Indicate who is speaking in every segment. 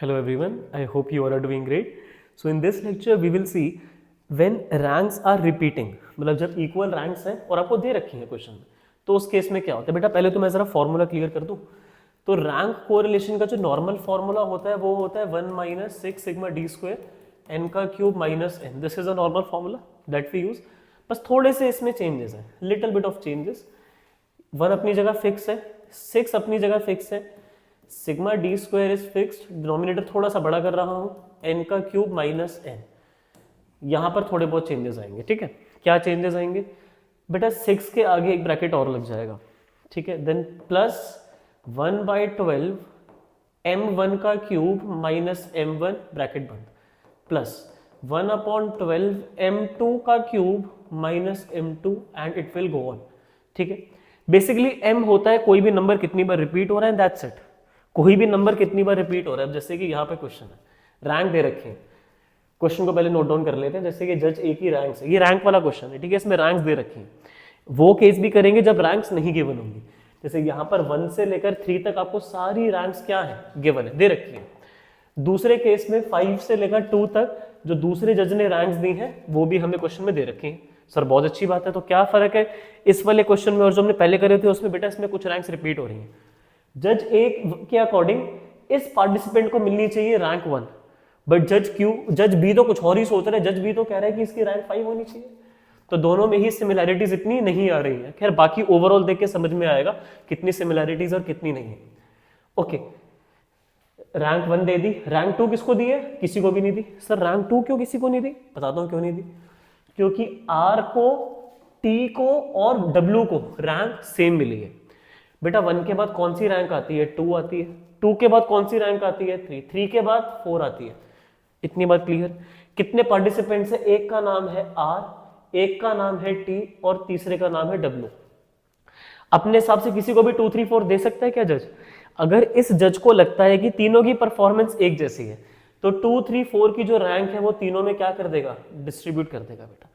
Speaker 1: Hello everyone, I hope you all are doing great. So in this lecture we will see when ranks are repeating, मतलब जब equal ranks हैं और आपको दे रखी है question में, तो उस केस में क्या होता है। बेटा पहले तो मैं जरा फॉर्मूला क्लियर कर दूं। तो रैंक कोरिलेशन का जो नॉर्मल फॉर्मूला होता है वो होता है 1 minus 6 sigma D square N का cube minus N. This is a normal formula that we use. बस थोड़े से इसमें चेंजेस हैं, लिटिल बिट ऑफ चेंजेस। 1 अपनी जगह फिक्स है, 6 अपनी जगह फिक्स है, sigma D square is fixed, denominator थोड़ा सा बड़ा कर रहा हूं, एन का क्यूब माइनस एन। यहां पर थोड़े बहुत चेंजेस आएंगे। ठीक है, क्या चेंजेस आएंगे बेटा? 6 के आगे एक ब्रैकेट और लग जाएगा। ठीक है, देन प्लस 1/12 m1 का क्यूब माइनस m1 ब्रैकेट बंद, प्लस 1/12 m2 का cube minus m2 and it will go on. ठीक है, बेसिकली m होता है कोई भी नंबर कितनी बार रिपीट हो रहा है, दैट्स इट। कोई भी नंबर कितनी बार रिपीट हो रहा है। अब जैसे कि यहाँ पे क्वेश्चन है, रैंक दे रखे हैं। क्वेश्चन को पहले नोट डाउन कर लेते हैं। जैसे कि जज एक ही रैंक है, ये रैंक वाला क्वेश्चन है। ठीक है, इसमें रैंक्स दे रखे हैं। वो केस भी करेंगे जब रैंक्स नहीं गिवन होंगी। जैसे यहाँ पर 1 से लेकर 3 तक आपको सारी रैंक्स क्या है, गिवन है, दे रखी है। दूसरे केस में 5 से लेकर 2 तक जो दूसरे जज ने रैंक्स दी हैं वो भी हमें क्वेश्चन में दे रखे हैं। सर बहुत अच्छी बात है, तो क्या फर्क है इस वाले क्वेश्चन में और जो हमने पहले करे थे उसमें? बेटा इसमें कुछ रैंक्स रिपीट हो रही हैं। जज एक के अकॉर्डिंग इस पार्टिसिपेंट को मिलनी चाहिए रैंक 1, बट जज बी तो कुछ और ही सोच रहा है। जज बी तो कह रहा है कि इसकी रैंक 5 होनी चाहिए। तो दोनों में ही सिमिलैरिटीज इतनी नहीं आ रही है। खैर बाकी ओवरऑल देख के समझ में आएगा कितनी सिमिलैरिटीज और कितनी नहीं है। ओके, रैंक 1 दे दी, रैंक 2 किसको दी है? किसी को भी नहीं दी। सर रैंक 2 क्यों किसी को नहीं दी? बताता हूं क्यों नहीं दी। क्योंकि आर को, टी को और डब्ल्यू को रैंक सेम मिली है। बेटा 1 के बाद कौन सी रैंक आती है? 2 आती है। 2 के बाद कौन सी रैंक आती है? 3। 3 के बाद 4 आती है। इतनी बात क्लियर। कितने पार्टिसिपेंट्स है? एक का नाम है आर, एक का नाम है टी और तीसरे का नाम है डब्ल्यू। अपने हिसाब से किसी को भी 2, 3, 4 दे सकता है क्या जज? अगर इस जज को लगता है कि तीनों की परफॉर्मेंस एक जैसी है तो 2, 3, 4 की जो रैंक है वो तीनों में क्या कर देगा? डिस्ट्रीब्यूट कर देगा बेटा।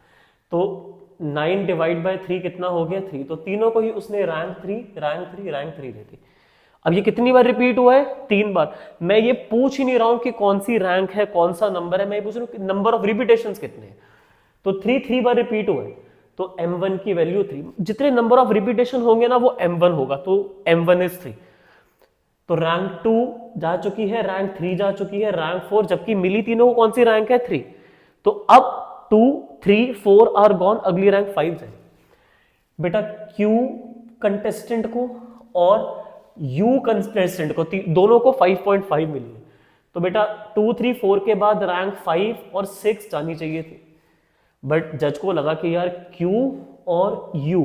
Speaker 1: तो 9 डिवाइड बाय 3 कितना हो गया? 3। तो तीनों को ही उसने रैंक 3, रैंक 3, रैंक 3 दे दी। अब ये कितनी बार रिपीट हुआ है? 3 बार। मैं ये पूछ ही नहीं रहा हूं कि कौन सी रैंक है, कौन सा नंबर है, मैं ये पूछ रहा हूं कि नंबर ऑफ रिपीटेशंस कितने हैं। तो 3 बार रिपीट हुआ है तो m1 की वैल्यू 3। जितने नंबर ऑफ रिपीटेशन होंगे ना वो m1 होगा, तो m1 इज 3। तो रैंक 2 जा चुकी है, रैंक 3 जा चुकी है, रैंक 4, जबकि मिली तीनों को कौन सी रैंक है? 3। तो अब 2, 3, 4 आर गॉन, अगली रैंक 5 जाए। बेटा Q कंटेस्टेंट को और U कंटेस्टेंट को दोनों को 5.5 मिली है। तो बेटा 2, 3, 4 के बाद रैंक 5 और 6 जानी चाहिए थी। बट जज को लगा कि यार Q और U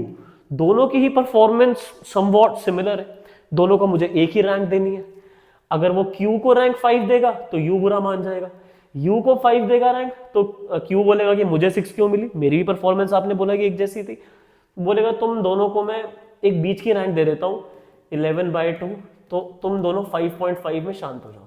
Speaker 1: दोनों की ही परफॉर्मेंस समवॉट सिमिलर है, दोनों को मुझे एक ही रैंक देनी है। अगर वो Q को रैंक 5 देगा तो U बुरा मान जाएगा, U को 5 देगा रैंक तो Q बोलेगा कि मुझे 6 क्यों मिली, मेरी भी परफॉर्मेंस आपने बोला कि एक जैसी थी। बोलेगा तुम दोनों को मैं एक बीच की रैंक दे देता हूँ 11/2, तो तुम दोनों 5.5 में शांत हो जाओ।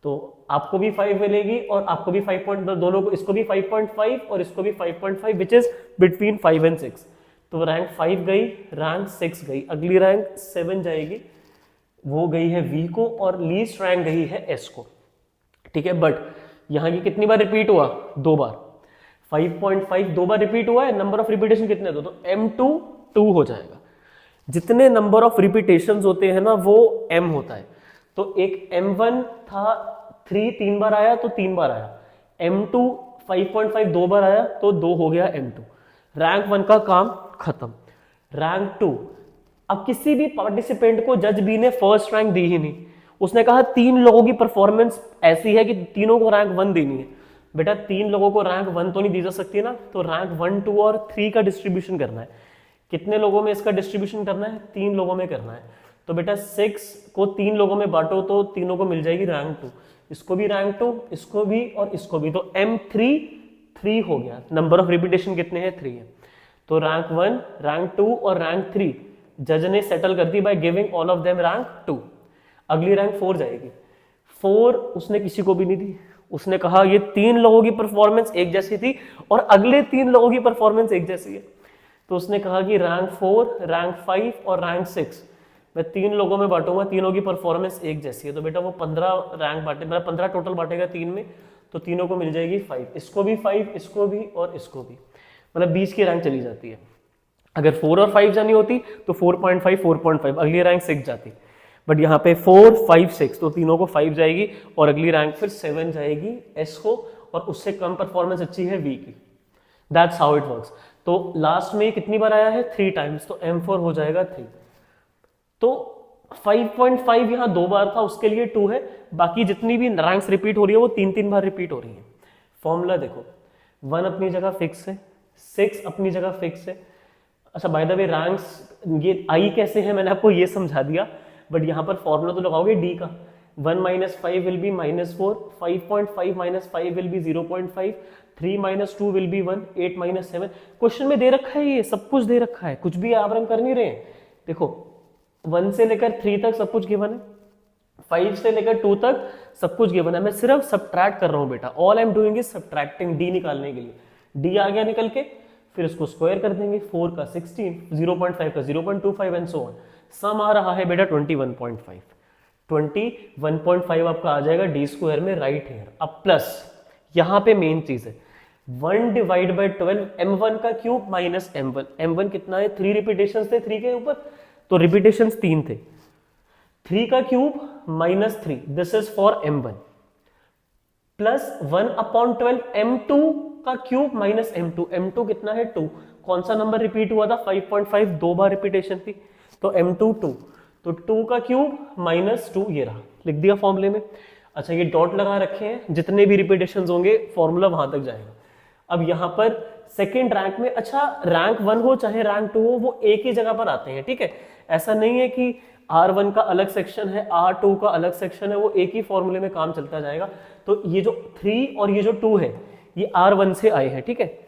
Speaker 1: तो आपको भी 5 मिलेगी और आपको भी 5. दोनों को, इसको भी 5.5 और इसको भी 5.5, विच इज बिटवीन 5 and 6। तो रैंक 5 गई, रैंक 6 गई, अगली रैंक 7 जाएगी, वो गई है V को और लीस्ट रैंक गई है S को। ठीक है, बट यहां की कितनी बार रिपीट हुआ? 2 बार। 5.5 2 बार रिपीट हुआ है। नंबर ऑफ रिपीटेशन कितने? तो m2 2 हो जाएगा। जितने नंबर ऑफ रिपीटेशंस होते हैं ना वो m होता है। तो एक m1 था 3 बार आया तो 3 बार आया, m2 5.5 2 बार आया तो 2 हो गया m2। रैंक 1 का काम खत्म। रैंक 2, अब किसी भी पार्टिसिपेंट को जज बी ने फर्स्ट रैंक दी ही नहीं। उसने कहा 3 लोगों की परफॉर्मेंस ऐसी है कि तीनों को रैंक 1 देनी है। बेटा 3 लोगों को रैंक 1 तो नहीं दी जा सकती ना, तो रैंक 1, 2 और 3 का डिस्ट्रीब्यूशन करना है। कितने लोगों में इसका डिस्ट्रीब्यूशन करना है? 3 लोगों में करना है। तो बेटा 6 को 3 लोगों में बांटो तो तीनों को मिल जाएगी रैंक 2, इसको भी रैंक 2, इसको भी और इसको भी। तो m3 3 हो गया। नंबर ऑफ रिपीटेशन कितने हैं? 3 है। तो रैंक 1, रैंक 2 और रैंक 3 जज ने सेटल कर दी by giving all of them rank 2। अगली रैंक 4 जाएगी। 4 उसने किसी को भी नहीं दी। उसने कहा ये 3 लोगों की परफॉर्मेंस एक जैसी थी और अगले 3 लोगों की परफॉर्मेंस एक जैसी है। तो उसने कहा कि रैंक 4, रैंक 5 और रैंक 6 मैं 3 लोगों में बांटूंगा, तीनों की परफॉर्मेंस एक जैसी है, तो बेटा वो 15 रैंक बांटे, मतलब 15 टोटल बांटेगा 3 में, तो तीनों को मिल जाएगी 5, इसको भी 5, इसको भी और इसको भी, मतलब 20 की रैंक चली जाती है। अगर 4 और 5 जानी होती तो 4.5 4.5, अगली रैंक 6 जाती, बट यहाँ पे 4 5 6, तो तीनों को 5 जाएगी और अगली रैंक फिर 7 जाएगी एस को, और उससे कम परफॉर्मेंस अच्छी है वी की। That's how it works. तो लास्ट में कितनी बार आया है 3 टाइम्स, तो M4 हो जाएगा 3। तो 5.5 यहाँ 2 बार था, उसके लिए 2 है, बाकी जितनी भी रैंक्स रिपीट हो रही है वो 3-3 बार रिपीट हो रही है। फॉर्मूला देखो, 1 अपनी जगह फिक्स है, 6 अपनी जगह फिक्स है। अच्छा बाय द वे रैंक्स ये आई कैसे है मैंने आपको ये समझा दिया, बट यहाँ पर फॉर्मूला तो लगाओगे डी का। 1 - 5 will be -4, 5.5 - 5 will be 0.5, 3 - 2 will be 1, 8 - 7। Question में दे रखा है, ये सब कुछ दे रखा है, कुछ भी आप कर नहीं रहे हैं। देखो 1 से लेकर 3 तक सब कुछ गिवन है, 5 से लेकर 2 तक सब कुछ गिवन है, मैं सिर्फ सब्ट्रैक्ट कर रहा हूं बेटा। All I am doing is subtracting, D निकालने के लिए। डी आ गया निकल के, फिर इसको स्क्वायर कर देंगे, 4 का 16, 0.5 का 0.25 एंड सो ऑन। सम आ रहा है बेटा 21.5, 21.5 आपका आ जाएगा डी स्क्वायर में राइट हेयर। अब प्लस यहां पे मेन चीज है 1 डिवाइड बाई 12 m1 का क्यूब माइनस m1। m1 कितना है, 3 रिपीटेशन थे 3 के ऊपर, तो रिपीटेशन 3 थे, 3 का cube -3, this is for m1, plus 1/12 m2 का क्यूब माइनस m2। m2 कितना है 2, कौन सा नंबर रिपीट हुआ था 5.5, 2 बार रिपीटेशन थी, तो m2 2, तो 2 का क्यूब -2, ये रहा, लिख दिया फॉर्मूले में। अच्छा ये डॉट लगा रखे हैं, जितने भी रिपीटेशन होंगे फॉर्मूला वहां तक जाएगा। अब यहां पर सेकेंड रैंक में, अच्छा रैंक 1 हो चाहे रैंक 2 हो, वो एक ही जगह पर आते हैं, ठीक है। ऐसा नहीं है कि R1 का अलग सेक्शन है, R2 का अलग सेक्शन है, वो एक ही फॉर्मूले में काम चलता जाएगा। तो ये जो 3 और ये जो 2 है ये R1 से आए हैं, ठीक है।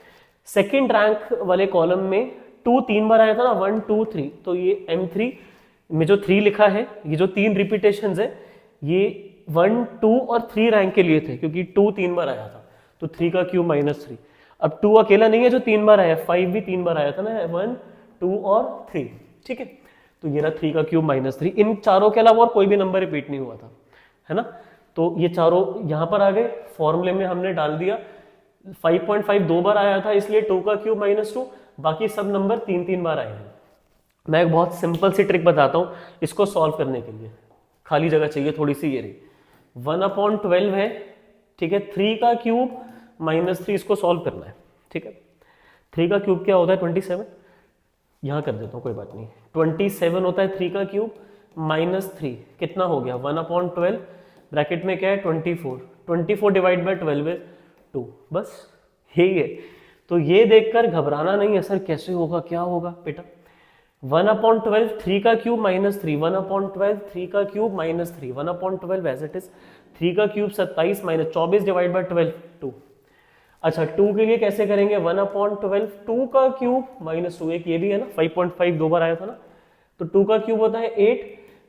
Speaker 1: सेकेंड रैंक वाले कॉलम में 2 3 बार आया था ना, 1 2 3, तो ये M3 में जो 3 लिखा है, ये जो 3 रिपीटेशन है ये 1 2 और 3 रैंक के लिए थे, क्योंकि 2 3 बार आया था, तो 3 का क्यूब -3। अब 2 अकेला नहीं है जो 3 बार आया, 5 भी 3 बार आया था ना, 1 2 और 3, ठीक है। तो ये रहा 3 का क्यूब -3। इन चारों के अलावा और कोई भी नंबर रिपीट नहीं हुआ था, है ना। तो ये चारों यहां पर आ गए, फॉर्मूले में हमने डाल दिया। 5.5 2 बार आया था, इसलिए 2 का क्यूब -2, बाकी सब नंबर 3 बार आए हैं। मैं एक बहुत सिंपल सी ट्रिक बताता हूं इसको सॉल्व करने के लिए, खाली जगह चाहिए थोड़ी सी, ये रही 1/12 है, ठीक है। 3 का क्यूब -3, इसको सॉल्व करना है, ठीक है। 3 का क्यूब क्या होता है 27, यहां कर देता हूं कोई बात नहीं, 27 होता है 3 का क्यूब -3, कितना हो गया 1/12, ब्रैकेट में क्या है 24, 24 डिवाइड बाई 12 है 2, बस यही है। तो ये देखकर घबराना नहीं है, सर कैसे होगा क्या होगा बेटा। 1/12 3 का क्यूब -3, 1/12 3 का क्यूब -3, 1/12 एज इट इज, 3 का क्यूब 27 -24 डिवाइड बाई 12 2। अच्छा 2 के लिए कैसे करेंगे, 1/12 2 का क्यूब -2, एक ये भी है ना 5.5 2 बार आया था ना, तो 2 का क्यूब होता है 8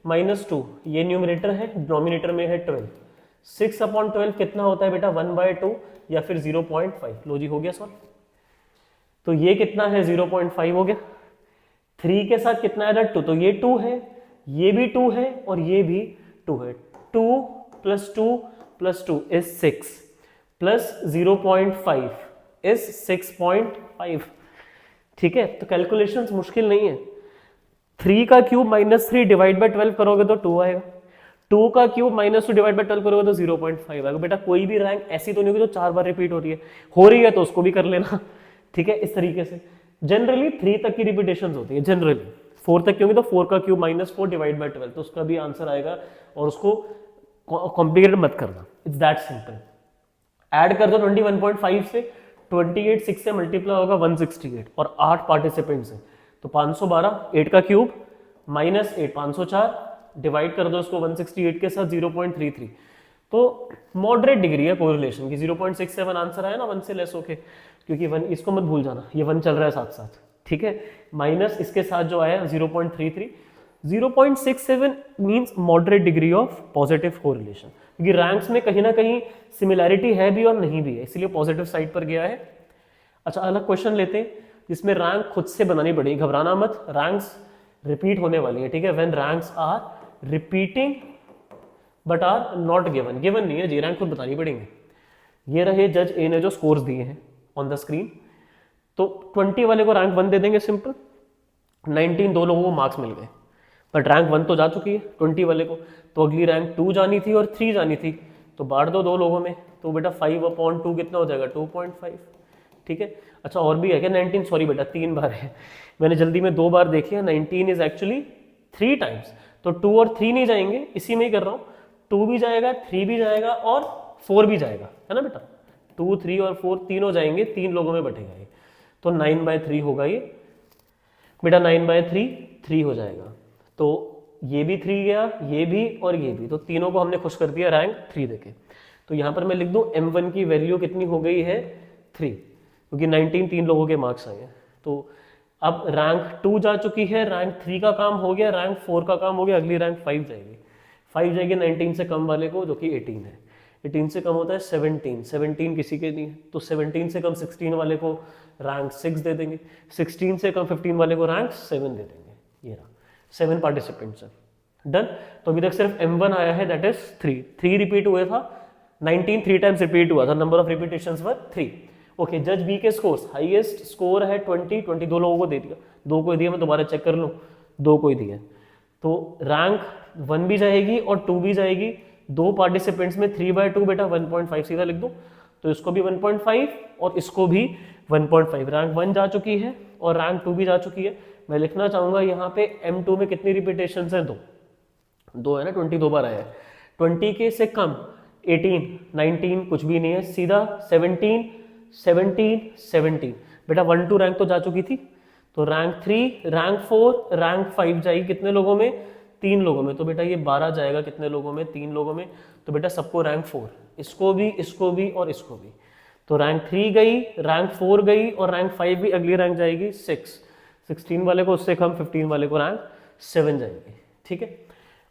Speaker 1: -2, ये न्यूमरेटर है, डिनोमिनेटर में है 12। 6/12 कितना होता है बेटा 1/2 या फिर 0.5। लो जी हो गया सॉल्व। तो ये कितना है 0.5 हो गया। 3 के साथ कितना है 2, तो ये 2 है, ये भी 2 है और ये भी 2 है। 2 + 2 + 2 इज 6 प्लस 0.5 इज 6.5, ठीक है। तो कैलकुलेशंस मुश्किल नहीं है। 3 का क्यूब -3 डिवाइड बाई 12 करोगे तो 2 आएगा, 2 का क्यूब -2 डिवाइड बाई 12 करोगे तो 0.5 आएगा। बेटा कोई भी रैंक ऐसी तो नहीं होगी जो 4 बार रिपीट हो रही है तो उसको भी कर लेना, ठीक है। इस तरीके से जनरली 3 तक की रिपीटेशन होती है, जनरली 4 तक क्योंकि तो 4 का क्यूब -4 डिवाइड बाई 12, तो उसका भी आंसर आएगा, और उसको कॉम्प्लिकेटेड मत करना, इट्स दैट सिंपल। ऐड कर दो 21.5 से, 28 6 से मल्टीप्लाई होगा 168, और 8 पार्टिसिपेंट्स हैं तो 512, 8 का क्यूब -8 504, डिवाइड कर दो इसको 168 के साथ 0.33, तो मॉडरेट डिग्री है कोरिलेशन की। 0.67 आंसर आया ना 1 से लेस होके, क्योंकि 1 इसको मत भूल जाना, ये 1 चल रहा है साथ साथ, ठीक है। माइनस इसके साथ जो आया 0.33, 0.67 means moderate degree of positive correlation, क्योंकि रैंक्स में कहीं ना कहीं सिमिलैरिटी है भी और नहीं भी है, इसलिए पॉजिटिव साइड पर गया है। अच्छा अलग क्वेश्चन लेते हैं जिसमें रैंक खुद से बनानी पड़ेगी, घबराना मत। रैंक्स रिपीट होने वाली है, ठीक है। When ranks are repeating but are not given, given नहीं है जी, रैंक खुद बतानी पड़ेंगे। ये रहे जज ए ने जो स्कोर्स दिए हैं ऑन द स्क्रीन, तो 20 वाले को रैंक 1 दे देंगे सिंपल, 19 दो लोगों को मार्क्स मिल गए, बट रैंक 1 तो जा चुकी है 20 वाले को, तो अगली रैंक 2 जानी थी और 3 जानी थी, तो बांट दो दो लोगों में, तो बेटा 5/2 कितना हो जाएगा 2.5, ठीक है। अच्छा और भी है क्या 19, सॉरी बेटा 3 बार है, मैंने जल्दी में 2 बार देखी है, 19 इज एक्चुअली 3 टाइम्स, तो 2 और 3 नहीं जाएंगे, इसी में ही कर रहा हूँ, 2 भी जाएगा, 3 भी जाएगा और 4 भी जाएगा, है ना बेटा, 2, 3 और 4 तीनों जाएंगे, 3 लोगों में बटेगा ये, तो 9/3 होगा ये बेटा, 9/3 3 हो जाएगा, तो ये भी 3 गया, ये भी और ये भी, तो तीनों को हमने खुश कर दिया रैंक 3 देके। तो यहाँ पर मैं लिख दूं M1 की वैल्यू कितनी हो गई है 3, क्योंकि 19 3 लोगों के मार्क्स आए हैं। तो अब रैंक 2 जा चुकी है, रैंक 3 का काम हो गया, रैंक 4 का काम हो गया, अगली रैंक 5 जाएगी, 5 जाएगी 19 से कम वाले को, जो कि 18 है, 18 से कम होता है 17, 17 किसी के नहीं है, तो 17 से कम 16 वाले को रैंक 6 दे देंगे, 16 से कम 15 वाले को रैंक 7 दे देंगे, ये रहा 7 पार्टिसिपेंट्स हैं, डन। तो अभी तक सिर्फ M1 आया है, दैट इज 3 रिपीट हुए था, 19 3 टाइम्स रिपीट हुआ था, number of repetitions were 3। Okay, जज बी के स्कोर्स, हाईएस्ट स्कोर है 20 दो लोगों को दे दिया, 2 को दिया, मैं दोबारा चेक कर लूँ, 2 को ही दिया, तो रैंक 1 भी जाएगी और 2 भी जाएगी, 2 पार्टिसिपेंट्स में 3/2 बेटा 1.5 सीधा लिख दो, तो इसको भी 1.5 और इसको भी 1.5, रैंक 1 जा चुकी है और रैंक 2 भी जा चुकी है। मैं लिखना चाहूंगा यहाँ पे M2 में कितनी रिपीटेशंस हैं, 2 है ना, 20 2 बार आया है, 20 के से कम 18 19 कुछ भी नहीं है, सीधा 17 17 17 बेटा 1 2 रैंक तो जा चुकी थी, तो रैंक 3 रैंक 4 रैंक 5 जाएगी कितने लोगों में 3 लोगों में, तो बेटा ये 12 जाएगा कितने लोगों में 3 लोगों में, तो बेटा सबको रैंक 4, इसको भी और इसको भी, तो रैंक 3 गई, रैंक 4 गई और रैंक 5 भी, अगली रैंक जाएगी 6, 16 वाले को उससे कम 15 वाले को रैंक 7 जाएगी, ठीक है।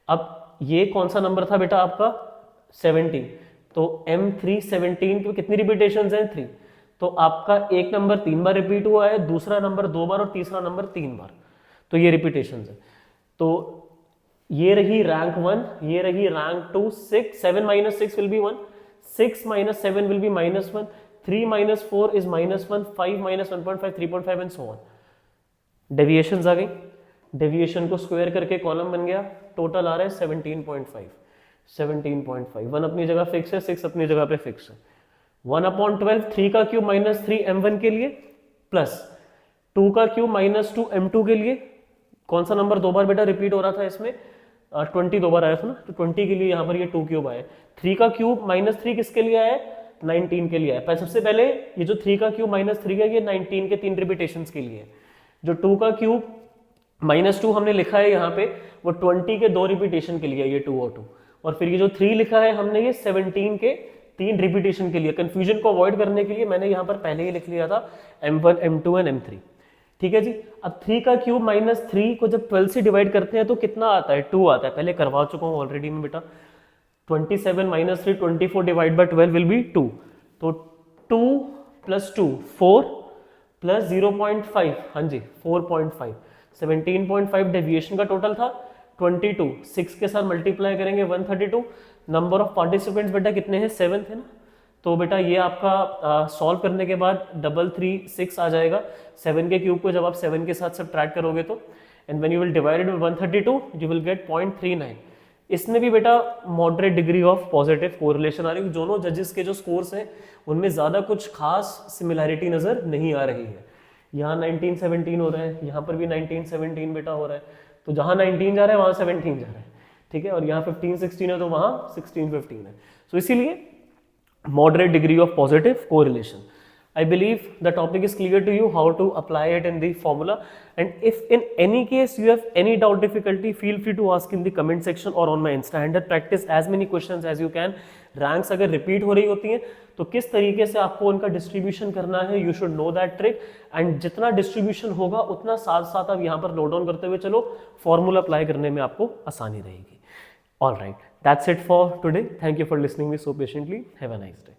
Speaker 1: अब ये कौन सा नंबर था बेटा आपका 17, तो M3 17 की कितनी रिपीटेशंस हैं 3, तो आपका एक नंबर 3 बार रिपीट हुआ है, दूसरा नंबर 2 बार और तीसरा नंबर 3 बार, तो ये रिपीटेशंस है। तो ये रही रैंक 1, ये रही rank 2, 6 7 - 6 will be 1, 6 - 7 will be -1, 3 - 4 is -1, 5 - 1.5 3.5 and so on. Deviations आ गई, डेविएशन को स्क्वायर करके कॉलम बन गया, टोटल आ रहा है 17.5, 17.5, 1 अपनी जगह फिक्स है, 6 अपनी जगह पे फिक्स है, 1/12 3 का क्यूब -3 M1 के लिए प्लस 2 का क्यूब -2 M2 के लिए, कौन सा नंबर 2 बार बेटा रिपीट हो रहा था इसमें 20 2 बार आया था ना, तो 20 के लिए यहाँ पर ये 2 क्यूब आया, 3 का क्यूब -3 किसके लिए आया 19 के लिए आया। पर सबसे पहले ये जो 3 का क्यूब -3 है ये 19 के 3 रिपीटेशंस के लिए, जो 2 का क्यूब -2 हमने लिखा है यहाँ पे वो 20 के 2 रिपीटेशन के लिए, ये 2 और 2, और फिर ये जो 3 लिखा है हमने ये 17 के 3 रिपीटेशन के लिए। कंफ्यूजन को अवॉइड करने के लिए मैंने यहाँ पर पहले ही लिख लिया था M1 M2 एंड M3, ठीक है जी। अब 3 का क्यूब -3 को जब 12 से डिवाइड करते हैं तो कितना आता है 2 आता है, पहले करवा चुका हूँ ऑलरेडी में बेटा, 27 - 3 24 डिवाइड बाय 12 विल बी 2, तो 2 + 2 4 प्लस 0.5, हाँ जी 4.5, 17.5 डेविएशन का टोटल था, 22 6 के साथ मल्टीप्लाई करेंगे 132, नंबर ऑफ पार्टिसिपेंट्स बेटा कितने हैं 7 थे ना, तो बेटा ये आपका सॉल्व करने के बाद 336 आ जाएगा, 7 के क्यूब को जब आप 7 के साथ सब्ट्रैक्ट करोगे तो, and when you will divide it by 132 you will get 0.39। इसमें भी बेटा moderate degree of positive correlation आ रही है, दोनों जजेस के जो स्कोर्स हैं उनमें ज़्यादा कुछ खास सिमिलैरिटी नज़र नहीं आ रही है। यहाँ 1917 हो रहा है, यहाँ पर भी 1917 बेटा हो रहा है, तो जहाँ 19 जा रहा है वहाँ 17 जा रहा है, ठीक है, और यहाँ 15-16 है तो वहाँ 16-15 है, तो इसीलिए moderate degree of positive correlation. I believe the topic is clear to you how to apply it in the formula, and if in any case you have any doubt difficulty feel free to ask in the comment section or on my Insta handle. Practice as many questions as you can. Ranks अगर repeat हो रही होती हैं तो किस तरीके से आपको उनका डिस्ट्रीब्यूशन करना है, you should know that trick, and जितना डिस्ट्रीब्यूशन होगा उतना साथ साथ आप यहाँ पर नोट डाउन करते हुए चलो, फॉर्मूला अप्लाई करने में आपको आसानी रहेगी। All right, that's it for today. Thank you for listening me so patiently. Have a nice day.